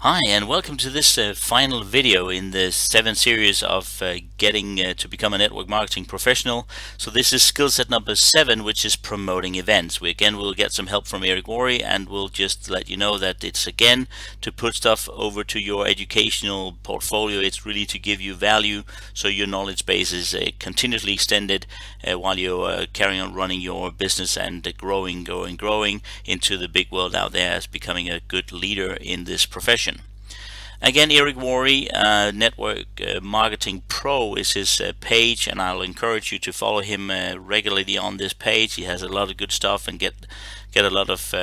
Hi, and welcome to this final video in the 7 series of getting to become a network marketing professional. So this is skill set number 7, which is promoting events. We'll get some help from Eric Worre, and we'll just let you know that it's again to put stuff over to your educational portfolio. It's really to give you value, so your knowledge base is continuously extended while you're carrying on running your business and growing into the big world out there as becoming a good leader in this profession. Again, Eric Worre, Network Marketing Pro is his page, and I'll encourage you to follow him regularly on this page. He has a lot of good stuff and get a lot of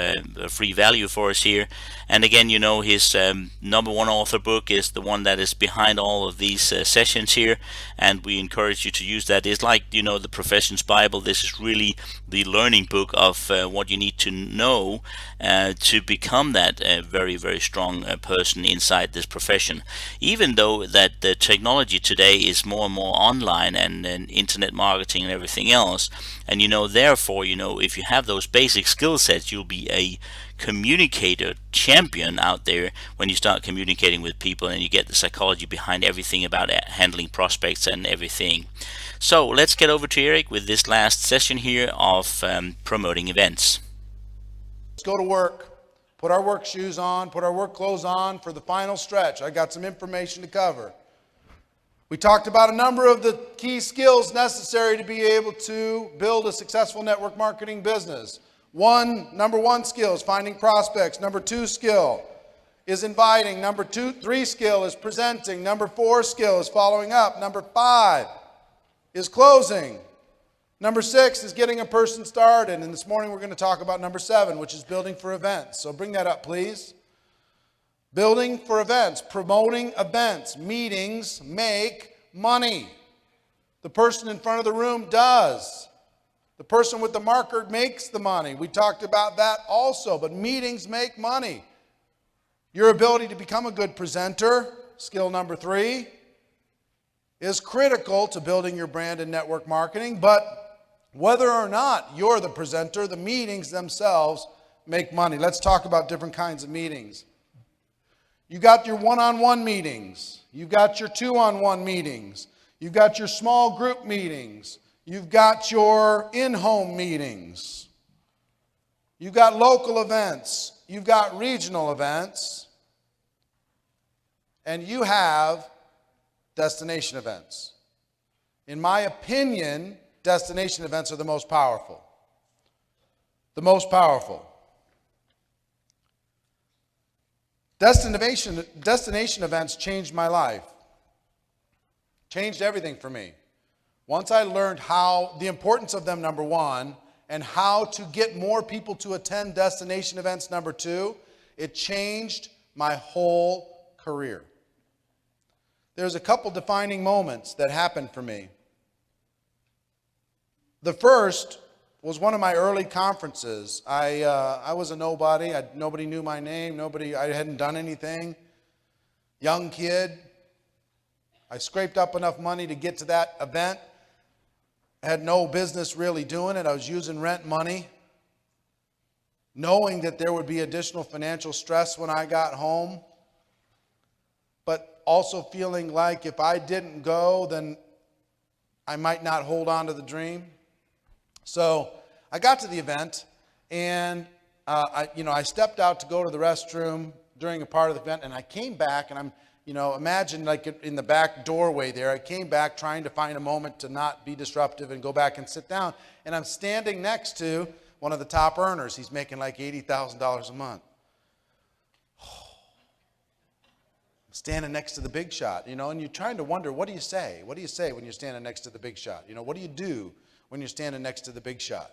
free value for us here. And again, his number one author book is the one that is behind all of these sessions here, and we encourage you to use that. It's like the profession's Bible. This is really the learning book of what you need to know to become that very, very strong person inside this profession. Even though that the technology today is more and more online and internet marketing and everything else, and therefore if you have those basic skill sets, you'll be a communicator champion out there when you start communicating with people and you get the psychology behind everything about handling prospects and everything. So let's get over to Eric with this last session here of promoting events. Let's go to work. Put our work shoes on, put our work clothes on for the final stretch. I got some information to cover. We talked about a number of the key skills necessary to be able to build a successful network marketing business. Number one skill is finding prospects. Number 2 skill is inviting. Number 3 skill is presenting. Number 4 skill is following up. Number 5 is closing. Number 6 is getting a person started. And this morning we're going to talk about number 7, which is building for events. So bring that up, please. Building for events, promoting events. Meetings make money. The person in front of the room does. The person with the marker makes the money. We talked about that also, but meetings make money. Your ability to become a good presenter, skill number 3, is critical to building your brand and network marketing, but whether or not you're the presenter, the meetings themselves make money. Let's talk about different kinds of meetings. You got your one-on-one meetings. You've got your two-on-one meetings. You've got your small group meetings. You've got your in-home meetings. You've got local events. You've got regional events. And you have destination events. In my opinion, destination events are the most powerful. The most powerful. Destination events changed my life. Changed everything for me. Once I learned the importance of them, number 1, and how to get more people to attend destination events, number 2, it changed my whole career. There's a couple defining moments that happened for me. The first was one of my early conferences. I was a nobody. Nobody knew my name. I hadn't done anything. Young kid. I scraped up enough money to get to that event. I had no business really doing it. I was using rent money, knowing that there would be additional financial stress when I got home, but also feeling like if I didn't go, then I might not hold on to the dream. So I got to the event, and I stepped out to go to the restroom during a part of the event, and I came back, and imagine like in the back doorway there, I came back trying to find a moment to not be disruptive and go back and sit down, and I'm standing next to one of the top earners. He's making like $80,000 a month. Standing next to the big shot, and you're trying to wonder, what do you say? What do you say when you're standing next to the big shot? What do you do when you're standing next to the big shot?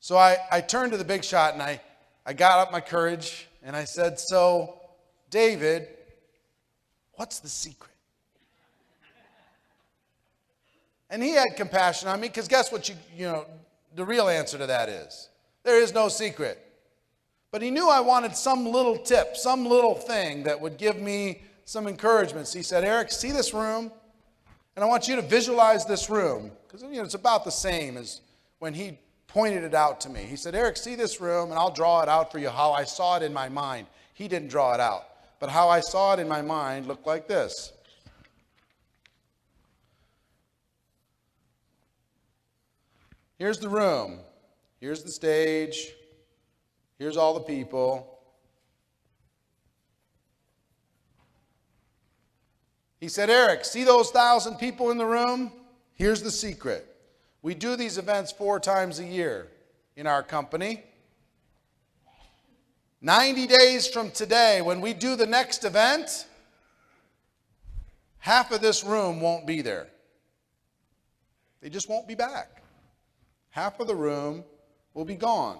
So I turned to the big shot, and I got up my courage, and I said, "So, David, what's the secret?" And he had compassion on me, because guess what the real answer to that is? There is no secret. But he knew I wanted some little tip, some little thing that would give me some encouragement. So he said, "Eric, see this room? And I want you to visualize this room." Because it's about the same as when he pointed it out to me. He said, "Eric, see this room, and I'll draw it out for you how I saw it in my mind." He didn't draw it out. but how I saw it in my mind looked like this. Here's the room. Here's the stage. Here's all the people. He said, Eric, see those 1,000 people in the room? Here's the secret. We do these events 4 times a year in our company. 90 days from today, when we do the next event, half of this room won't be there. They just won't be back. Half of the room will be gone.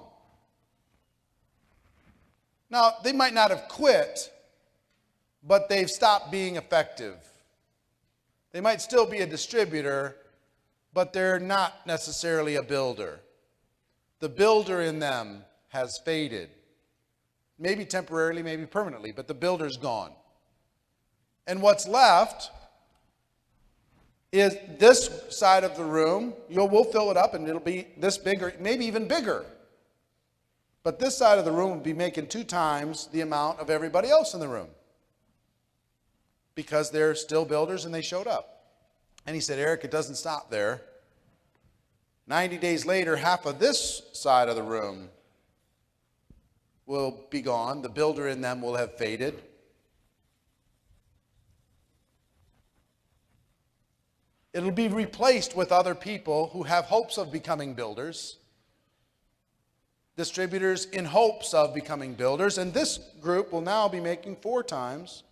Now, they might not have quit, but they've stopped being effective. They might still be a distributor, but they're not necessarily a builder. The builder in them has faded. Maybe temporarily, maybe permanently, but the builder's gone. And what's left is this side of the room. We'll fill it up and it'll be this big or maybe even bigger. But this side of the room will be making 2 times the amount of everybody else in the room, because they're still builders and they showed up. And he said, Eric, it doesn't stop there. 90 days later, half of this side of the room will be gone. The builder in them will have faded. It'll be replaced with other people who have hopes of becoming builders. Distributors in hopes of becoming builders. And this group will now be making 4 times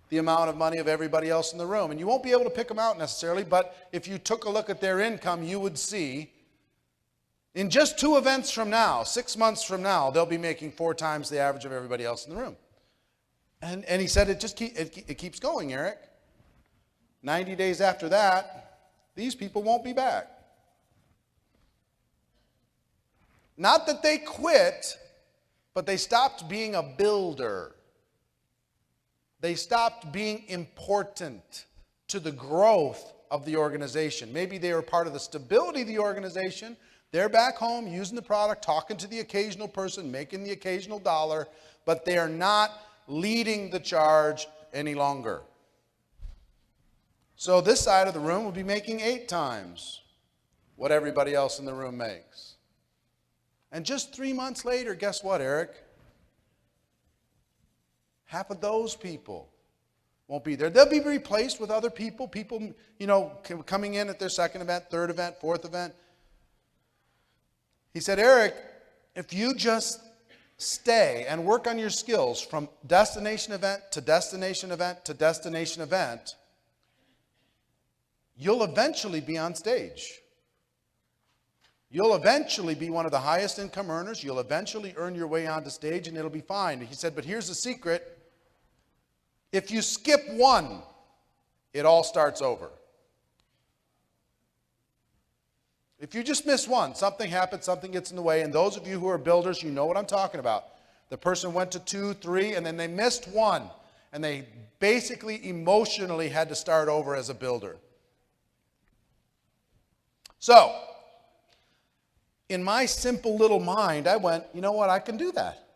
the amount of money of everybody else in the room. And you won't be able to pick them out necessarily, but if you took a look at their income, you would see in just 2 events from now, 6 months from now, they'll be making 4 times the average of everybody else in the room. And he said it keeps going, Eric. 90 days after that, these people won't be back. Not that they quit, but they stopped being a builder. They stopped being important to the growth of the organization. Maybe they were part of the stability of the organization. They're back home using the product, talking to the occasional person, making the occasional dollar, but they are not leading the charge any longer. So this side of the room will be making 8 times what everybody else in the room makes. And just 3 months later, guess what, Eric? Half of those people won't be there. They'll be replaced with other people, coming in at their 2nd event, 3rd event, 4th event. He said, Eric, if you just stay and work on your skills from destination event to destination event to destination event, you'll eventually be on stage. You'll eventually be one of the highest income earners. You'll eventually earn your way onto stage and it'll be fine. He said, but here's the secret. If you skip one, it all starts over. If you just miss one, something happens, something gets in the way, and those of you who are builders, you know what I'm talking about. The person went to 2, 3, and then they missed one, and they basically emotionally had to start over as a builder. So, in my simple little mind, I went, you know what, I can do that.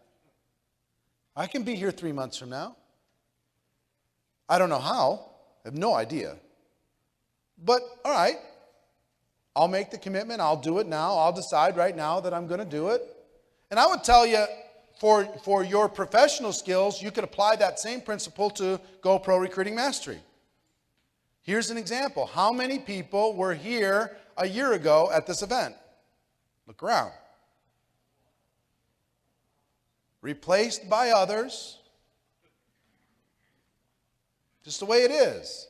I can be here 3 months from now. I don't know how. I have no idea. But, all right, I'll make the commitment. I'll do it now. I'll decide right now that I'm going to do it. And I would tell you, for your professional skills, you could apply that same principle to GoPro Recruiting Mastery. Here's an example. How many people were here a year ago at this event? Look around. Replaced by others. Just the way it is.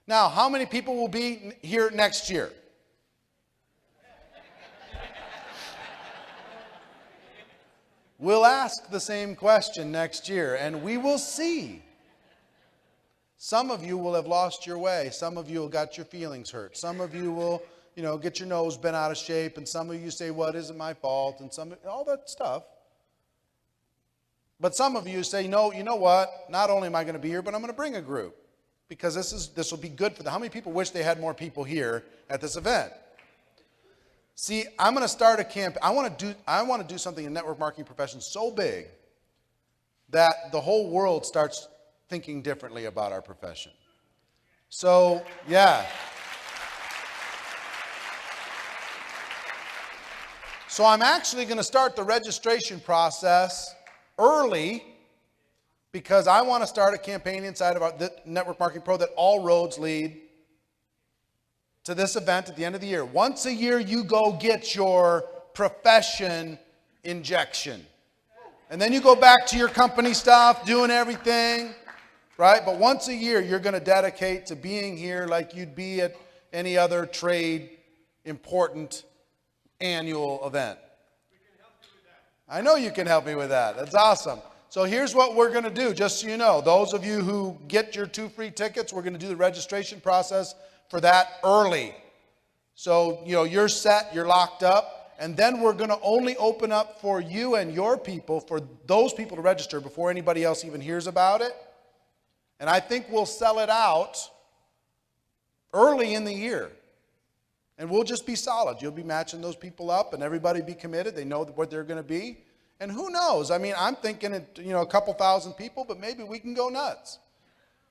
Now, how many people will be here next year? We'll ask the same question next year, and we will see. Some of you will have lost your way. Some of you will got your feelings hurt. Some of you will, get your nose bent out of shape, and some of you say, well, it isn't my fault, and all that stuff. But some of you say, no, you know what? Not only am I going to be here, but I'm going to bring a group, because this will be good for them. How many people wish they had more people here at this event? See, I'm going to start a camp. I want to do something in network marketing profession so big that the whole world starts thinking differently about our profession. So, yeah. So I'm actually going to start the registration process early because I want to start a campaign inside of the Network Marketing Pro that all roads lead to this event at the end of the year. Once a year, you go get your profession injection. And then you go back to your company stuff, doing everything, right? But once a year, you're going to dedicate to being here like you'd be at any other trade important annual event. I know you can help me with that. That's awesome. So here's what we're going to do, just so you know. Those of you who get your 2 free tickets, we're going to do the registration process for that early. So, you're set, you're locked up, and then we're going to only open up for you and your people, for those people to register before anybody else even hears about it. And I think we'll sell it out early in the year. And we'll just be solid. You'll be matching those people up and everybody be committed. They know what they're going to be. And who knows? I mean, I'm thinking, a couple thousand people, but maybe we can go nuts.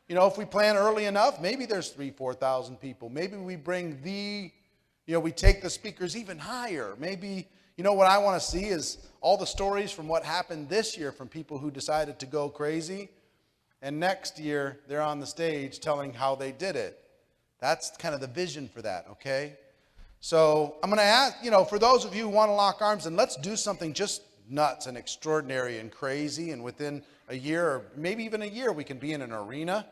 If we plan early enough, maybe there's 3,000, 4,000 people. Maybe we bring we take the speakers even higher. Maybe, what I want to see is all the stories from what happened this year from people who decided to go crazy. And next year, they're on the stage telling how they did it. That's kind of the vision for that, okay? So I'm going to ask, for those of you who want to lock arms, and let's do something just nuts and extraordinary and crazy. And within a year, or maybe even a year, we can be in an arena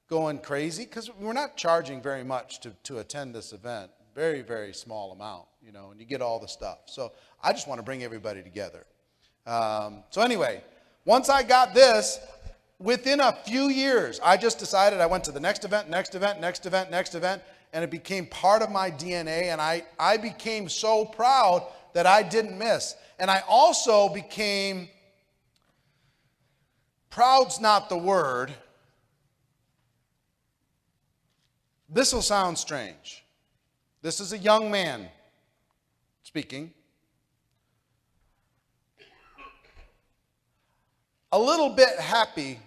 going crazy, because we're not charging very much to attend this event. Very, very small amount, and you get all the stuff. So I just want to bring everybody together. So anyway, once I got this, within a few years, I just decided I went to the next event, and it became part of my DNA, and I became so proud that I didn't miss. And I also became, proud's not the word. This will sound strange. This is a young man speaking. A little bit happy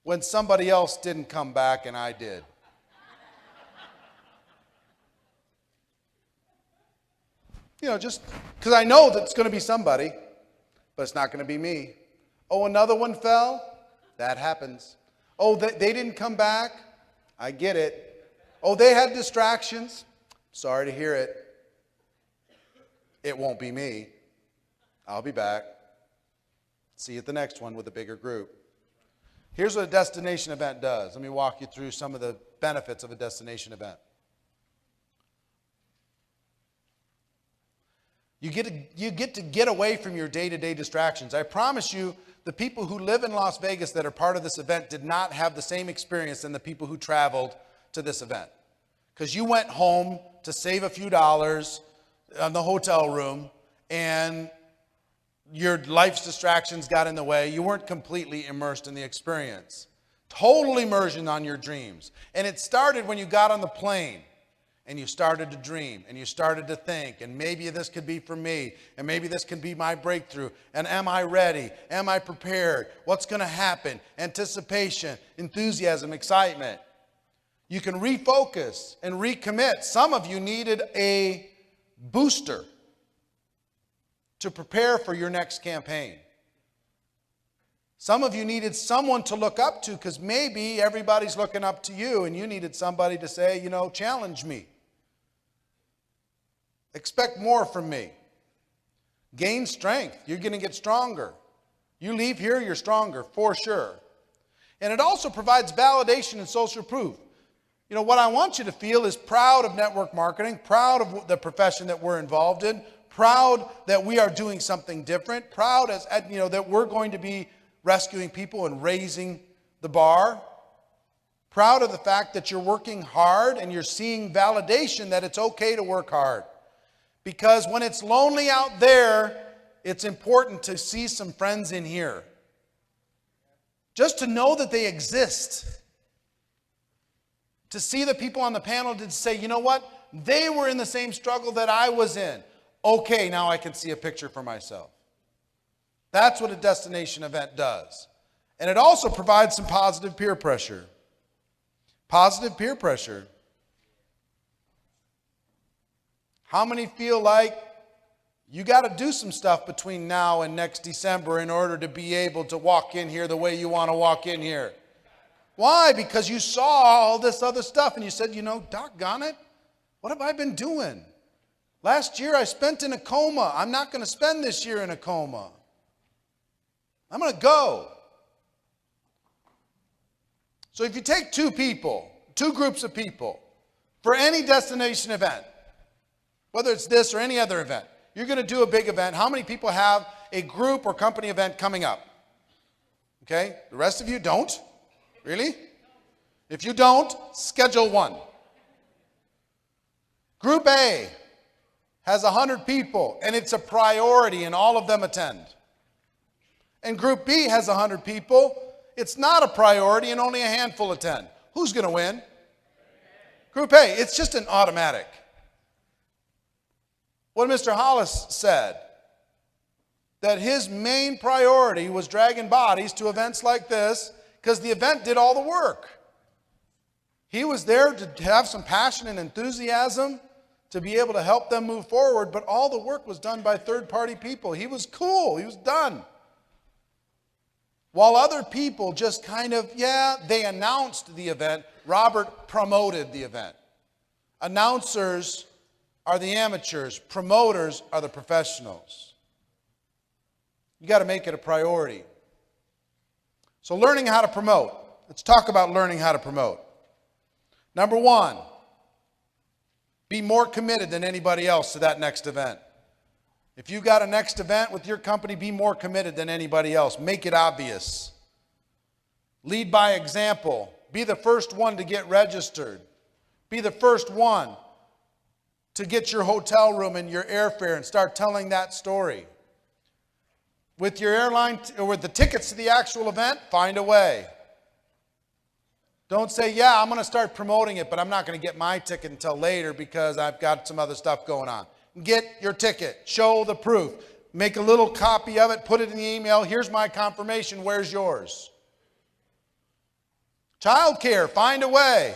when somebody else didn't come back and I did. Just because I know that it's going to be somebody, but it's not going to be me. Oh, another one fell? That happens. Oh, they didn't come back? I get it. Oh, they had distractions? Sorry to hear it. It won't be me. I'll be back. See you at the next one with a bigger group. Here's what a destination event does. Let me walk you through some of the benefits of a destination event. You get to get away from your day-to-day distractions. I promise you, the people who live in Las Vegas that are part of this event did not have the same experience than the people who traveled to this event. Because you went home to save a few dollars on the hotel room, and your life's distractions got in the way. You weren't completely immersed in the experience. Total immersion on your dreams. And it started when you got on the plane. And you started to dream, and you started to think, and maybe this could be for me, and maybe this can be my breakthrough, and am I ready? Am I prepared? What's going to happen? Anticipation, enthusiasm, excitement. You can refocus and recommit. Some of you needed a booster to prepare for your next campaign. Some of you needed someone to look up to, because maybe everybody's looking up to you, and you needed somebody to say, challenge me. Expect more from me. Gain strength. You're going to get stronger. You leave here, you're stronger, for sure. And it also provides validation and social proof. What I want you to feel is proud of network marketing, proud of the profession that we're involved in, proud that we are doing something different, proud that we're going to be rescuing people and raising the bar. Proud of the fact that you're working hard and you're seeing validation that it's okay to work hard. Because when it's lonely out there, it's important to see some friends in here. Just to know that they exist. To see the people on the panel to say, you know what? They were in the same struggle that I was in. Okay, now I can see a picture for myself. That's what a destination event does. And it also provides some positive peer pressure. Positive peer pressure. How many feel like you got to do some stuff between now and next December in order to be able to walk in here the way you want to walk in here? Why? Because you saw all this other stuff and you said, you know, doggone it, what have I been doing? Last year I spent in a coma. I'm not going to spend this year in a coma. I'm going to go. So if you take two groups of people, for any destination event, whether it's this or any other event, you're going to do a big event. How many people have a group or company event coming up? Okay? The rest of you don't? Really? If you don't, schedule one. Group A has 100 people, and it's a priority, and all of them attend. And Group B has 100 people. It's not a priority, and only a handful attend. Who's going to win? Group A. It's just an automatic. What Mr. Hollis said, that his main priority was dragging bodies to events like this because the event did all the work. He was there to have some passion and enthusiasm to be able to help them move forward, but all the work was done by third-party people. He was cool. He was done. While other people just kind of, they announced the event, Robert promoted the event. Announcers are the amateurs. Promoters are the professionals. You got to make it a priority. So learning how to promote. Let's talk about learning how to promote. Number one, be more committed than anybody else to that next event. If you got a next event with your company, be more committed than anybody else. Make it obvious. Lead by example. Be the first one to get registered. Be the first one to get your hotel room and your airfare and start telling that story. With your airline or with the tickets to the actual event, find a way. Don't say, I'm going to start promoting it, but I'm not going to get my ticket until later because I've got some other stuff going on. Get your ticket. Show the proof. Make a little copy of it. Put it in the email. Here's my confirmation. Where's yours? Childcare. Find a way.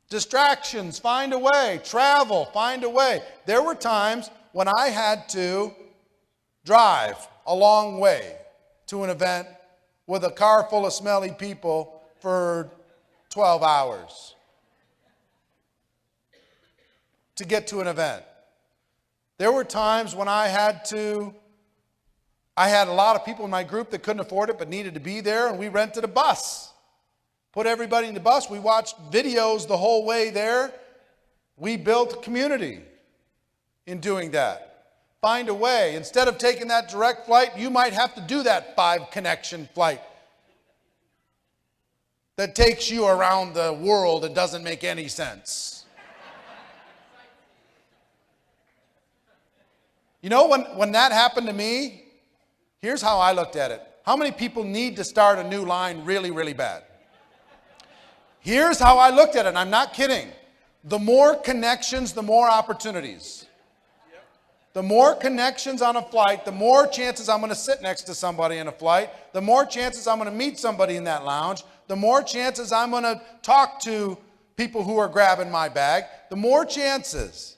Distractions. Find a way. Travel. Find a way. There were times when I had to drive a long way to an event with a car full of smelly people for 12 hours to get to an event. There were times when I had a lot of people in my group that couldn't afford it but needed to be there, and we rented a bus. Put everybody in the bus. We watched videos the whole way there. We built a community in doing that. Find a way. Instead of taking that direct flight, you might have to do that 5-connection flight that takes you around the world and doesn't make any sense. You know, when that happened to me, here's how I looked at it. How many people need to start a new line really, really bad? Here's how I looked at it, and I'm not kidding. The more connections, the more opportunities. The more connections on a flight, the more chances I'm going to sit next to somebody in a flight, the more chances I'm going to meet somebody in that lounge, the more chances I'm going to talk to people who are grabbing my bag, the more chances.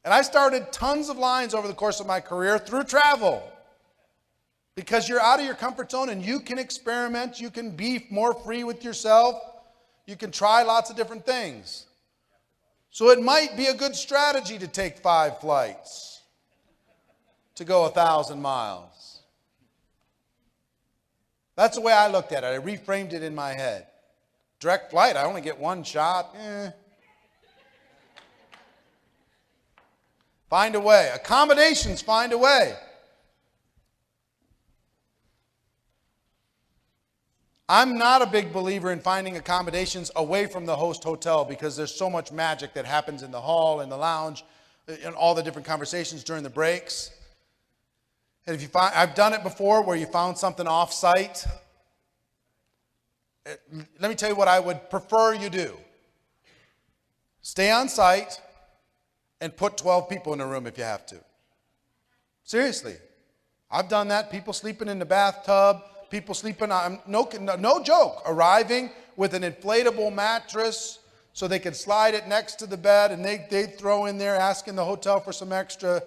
And I started tons of lines over the course of my career through travel. Because you're out of your comfort zone and you can experiment, you can be more free with yourself, you can try lots of different things. So it might be a good strategy to take 5 flights to go 1,000 miles. That's the way I looked at it. I reframed it in my head. Direct flight, I only get one shot. Find a way. Accommodations, find a way. I'm not a big believer in finding accommodations away from the host hotel because there's so much magic that happens in the hall, in the lounge, and all the different conversations during the breaks. And if you find, I've done it before where you found something off-site. Let me tell you what I would prefer you do. Stay on site and put 12 people in a room if you have to. Seriously. I've done that. People sleeping in the bathtub, people sleeping on, no joke, arriving with an inflatable mattress so they could slide it next to the bed, and they'd throw in there asking the hotel for some extra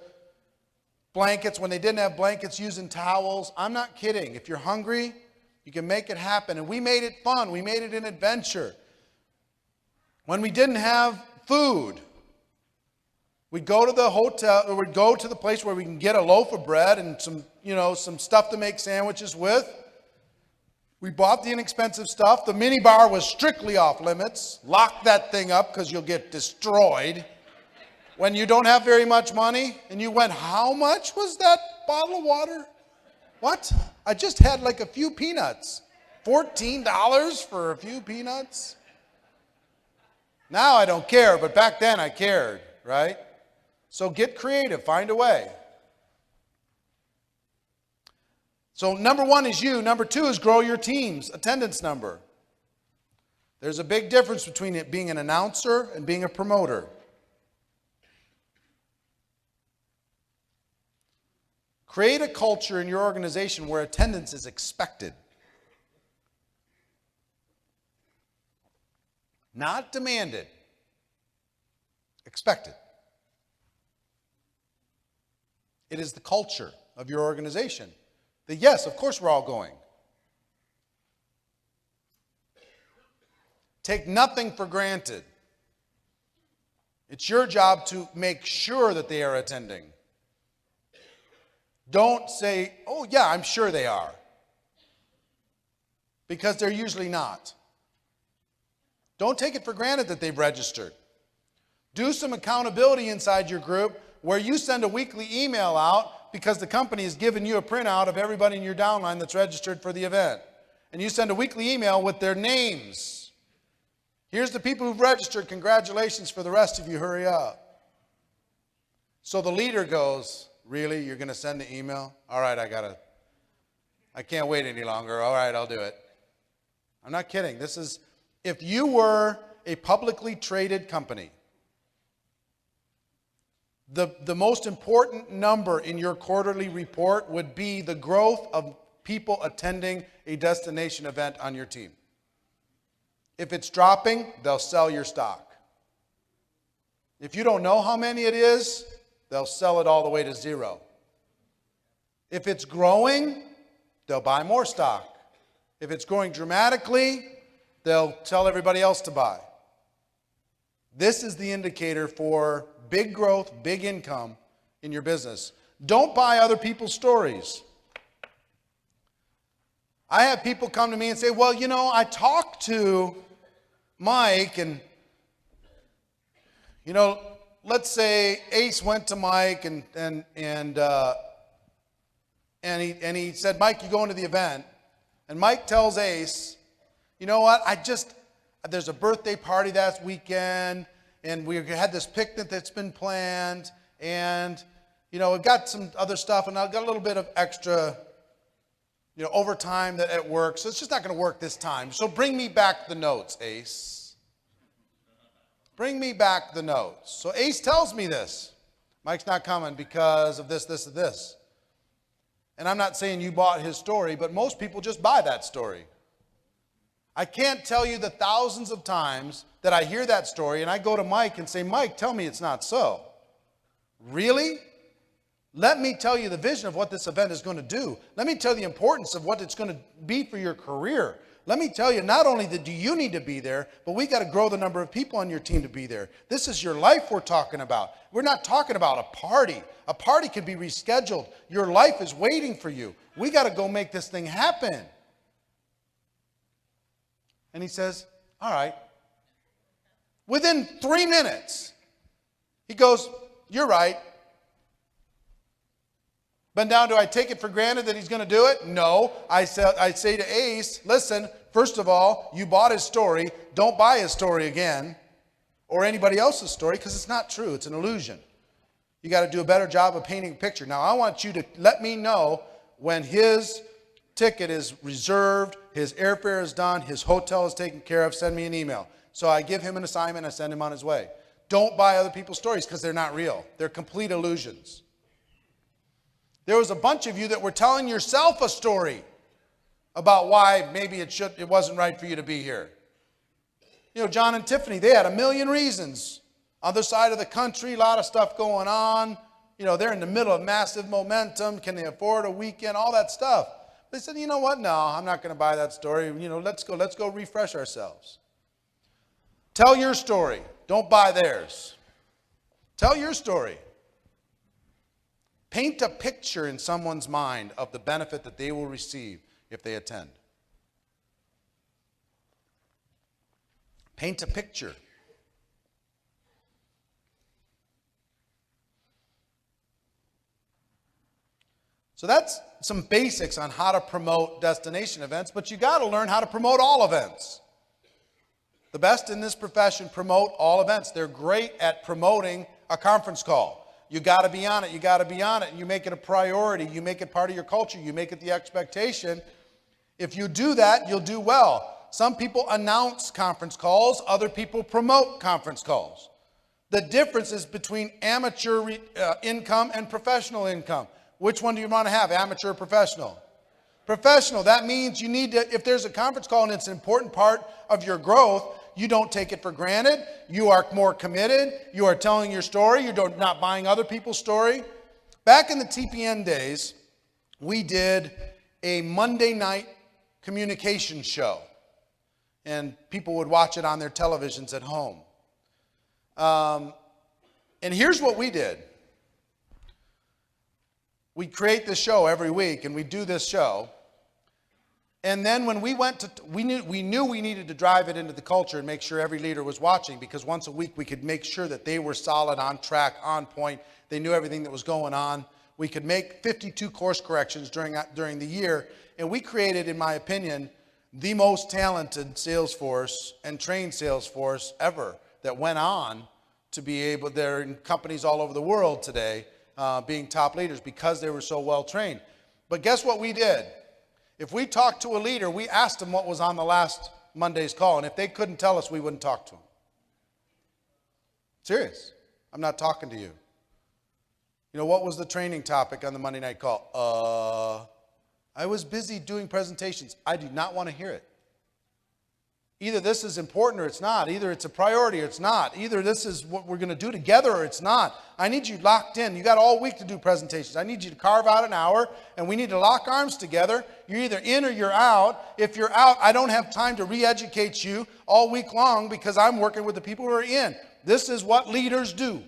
blankets when they didn't have blankets, using towels. I'm not kidding. If you're hungry, you can make it happen. And we made it fun. We made it an adventure. When we didn't have food, we'd go to the hotel, or we'd go to the place where we can get a loaf of bread and some stuff to make sandwiches with. We bought the inexpensive stuff. The mini bar was strictly off limits. Lock that thing up because you'll get destroyed. When you don't have very much money, and you went, how much was that bottle of water? What? I just had like a few peanuts. $14 for a few peanuts? Now I don't care, but back then I cared, right? So get creative, find a way. So number one is you. Number two is grow your team's attendance number. There's a big difference between it being an announcer and being a promoter. Create a culture in your organization where attendance is expected. Not demanded. Expected. It is the culture of your organization. That yes, of course we're all going. Take nothing for granted. It's your job to make sure that they are attending. Don't say, oh yeah, I'm sure they are. Because they're usually not. Don't take it for granted that they've registered. Do some accountability inside your group where you send a weekly email out because the company has given you a printout of everybody in your downline that's registered for the event. And you send a weekly email with their names. Here's the people who've registered. Congratulations. For the rest of you, hurry up. So the leader goes, really? You're going to send the email? All right, I can't wait any longer. All right, I'll do it. I'm not kidding. This is, if you were a publicly traded company, the most important number in your quarterly report would be the growth of people attending a destination event on your team. If it's dropping, they'll sell your stock. If you don't know how many it is, they'll sell it all the way to zero. If it's growing, they'll buy more stock. If it's growing dramatically, they'll tell everybody else to buy. This is the indicator for big growth, big income in your business. Don't buy other people's stories. I have people come to me and say, well, I talked to Mike, and, let's say Ace went to Mike and he said, Mike, you going to the event? And Mike tells Ace, you know what, there's a birthday party that weekend, and we had this picnic that's been planned, and, we've got some other stuff, and I've got a little bit of extra, overtime at work, so it's just not going to work this time. So bring me back the notes, Ace. Bring me back the notes. So Ace tells me this. Mike's not coming because of this, this, and this. And I'm not saying you bought his story, but most people just buy that story. I can't tell you the thousands of times that I hear that story and I go to Mike and say, Mike, tell me it's not so. Really? Let me tell you the vision of what this event is going to do. Let me tell you the importance of what it's going to be for your career. Let me tell you, not only do you need to be there, but we got to grow the number of people on your team to be there. This is your life we're talking about. We're not talking about a party. A party can be rescheduled. Your life is waiting for you. We got to go make this thing happen. And he says, all right. Within 3 minutes, he goes, you're right. But now, do I take it for granted that he's going to do it? No. I say to Ace, listen, first of all, you bought his story. Don't buy his story again or anybody else's story because it's not true. It's an illusion. You got to do a better job of painting a picture. Now, I want you to let me know when his ticket is reserved, his airfare is done, his hotel is taken care of. Send me an email. So I give him an assignment. I send him on his way. Don't buy other people's stories because they're not real. They're complete illusions. There was a bunch of you that were telling yourself a story about why maybe it wasn't right for you to be here. You know, John and Tiffany, they had a million reasons. Other side of the country, a lot of stuff going on. You know, they're in the middle of massive momentum. Can they afford a weekend? All that stuff. They said, you know what? No, I'm not going to buy that story. You know, let's go refresh ourselves. Tell your story. Don't buy theirs. Tell your story. Paint a picture in someone's mind of the benefit that they will receive if they attend. Paint a picture. So that's some basics on how to promote destination events, but you got to learn how to promote all events. The best in this profession promote all events. They're great at promoting a conference call. You got to be on it. You got to be on it. And you make it a priority. You make it part of your culture. You make it the expectation. If you do that, you'll do well. Some people announce conference calls. Other people promote conference calls. The difference is between amateur income and professional income. Which one do you want to have, amateur or professional? Professional. That means you need to, if there's a conference call and it's an important part of your growth, you don't take it for granted. You are more committed. You are telling your story. You're not buying other people's story. Back in the TPN days, we did a Monday night communication show. And people would watch it on their televisions at home. And here's what we did. We create this show every week, and we do this show. And then when we went to, we knew we needed to drive it into the culture and make sure every leader was watching, because once a week we could make sure that they were solid, on track, on point. They knew everything that was going on. We could make 52 course corrections during the year, and we created, in my opinion, the most talented sales force and trained sales force ever that went on to be able, they're in companies all over the world today, being top leaders because they were so well trained. But guess what we did? If we talked to a leader, we asked them what was on the last Monday's call, and if they couldn't tell us, we wouldn't talk to them. Serious. I'm not talking to you. You know, what was the training topic on the Monday night call? I was busy doing presentations. I do not want to hear it. Either this is important or it's not. Either it's a priority or it's not. Either this is what we're going to do together or it's not. I need you locked in. You got all week to do presentations. I need you to carve out an hour, and we need to lock arms together. You're either in or you're out. If you're out, I don't have time to re-educate you all week long because I'm working with the people who are in. This is what leaders do.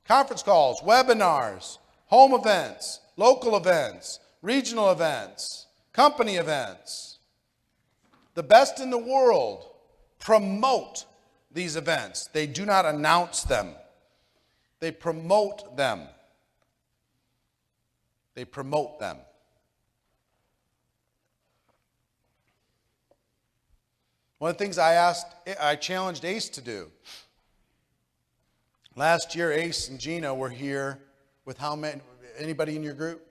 Conference calls, webinars, home events, local events, regional events, company events. The best in the world promote these events. They do not announce them. They promote them. They promote them. One of the things I challenged Ace to do. Last year, Ace and Gina were here with how many? Anybody in your group?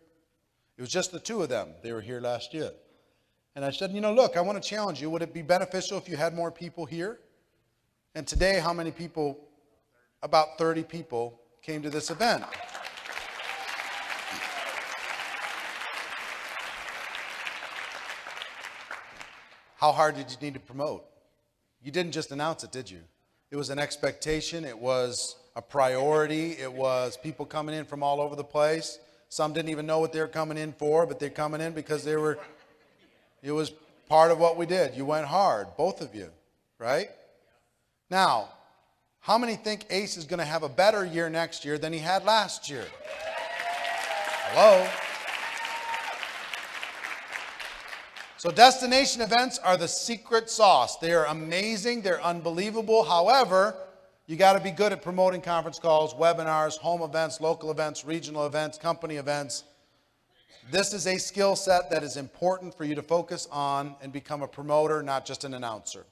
It was just the two of them. They were here last year. And I said, you know, look, I want to challenge you. Would it be beneficial if you had more people here? And today, how many people? About 30 people came to this event. How hard did you need to promote? You didn't just announce it, did you? It was an expectation. It was a priority. It was people coming in from all over the place. Some didn't even know what they were coming in for, but they're coming in because they were... It was part of what we did. You went hard, both of you, right? Now, how many think Ace is going to have a better year next year than he had last year? Hello? So destination events are the secret sauce. They are amazing. They're unbelievable. However, you got to be good at promoting conference calls, webinars, home events, local events, regional events, company events. This is a skill set that is important for you to focus on and become a promoter, not just an announcer.